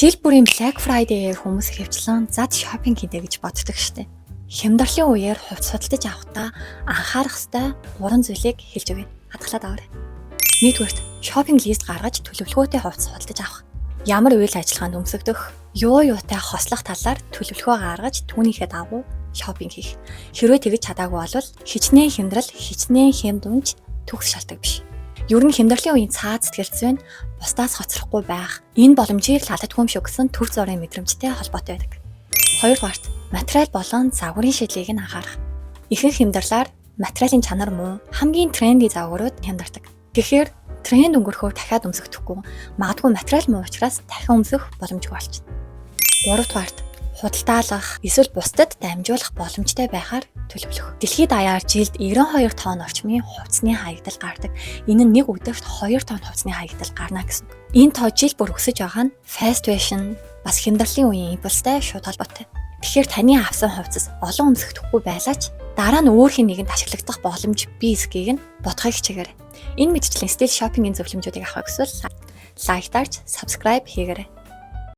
Жил бүрийн Black Friday-ээр хүмүүс хэвчлэн зад шопинг хийдэ гэж боддог штеп. Хямдралын үеэр хувьд судалдаж авахдаа анхаарах ёстой 3 зүйлийг хэлж өгье. Хатгалаад аваарай. Нэгдүгээрт, шопинг лист гаргаж төлөвлөгөөтэй хувьд судалдаж авах. Ямар үйл ажиллагаанд өмсөгдөх, юутай хослох талаар төлөвлөгөө гаргаж түүнийхээ дагуу шопинг хийх. Хэрвээ тэгж чадаагүй бол хичнээн хямдрал, хичнээн хямд үнж төгс шалтгаан биш. Ер нь хямдралын үеийн цаад сэтгэлзэн бусдаас хоцрохгүй байх. Энэ боломжийг алддаггүй юм шүү гэсэн төв зургийн мэдрэмжтэй холбоотой байдаг. Хоёрдугаарт, материал болон загварын шийдлийг нь анхаарах. Ихэнх хямдралаар материалын чанар муу, хамгийн тренди загварууд хямдардаг. Тэгэхээр тренд өнгөрөхөөр дахиад өмсөхдөггүй. Магадгүй материал муу учраас дахин өмсөх боломжгүй болчихно. Гуравдугаарт, худалдаалах эсвэл бусдад дамжуулах боломжтой байхаар төлөвлөх. Дэлхийд даяар жилд 92 тонн орчмын хувцсны хаягдал гардаг. Энэ нь нэг өдөрт 2 тонн хувцсны хаягдал гарна гэсэн. Энэ тоо жил бүр өсөж байгаа нь fast fashion бас хямдралын үеийн импульстай шууд холбоотой. Тэгэхээр таны авсан хувцас олон өмсөхдөггүй байлаач дараа нь өөр хин нэгэнд ашиглагдах боломж бий эсхийг нь бодохыг хичээгээрэй. Энэ мэдчлэн стил шопингийн зөвлөмжүүдийг авах гэсэн лайк дарж, subscribe хийгээрэй.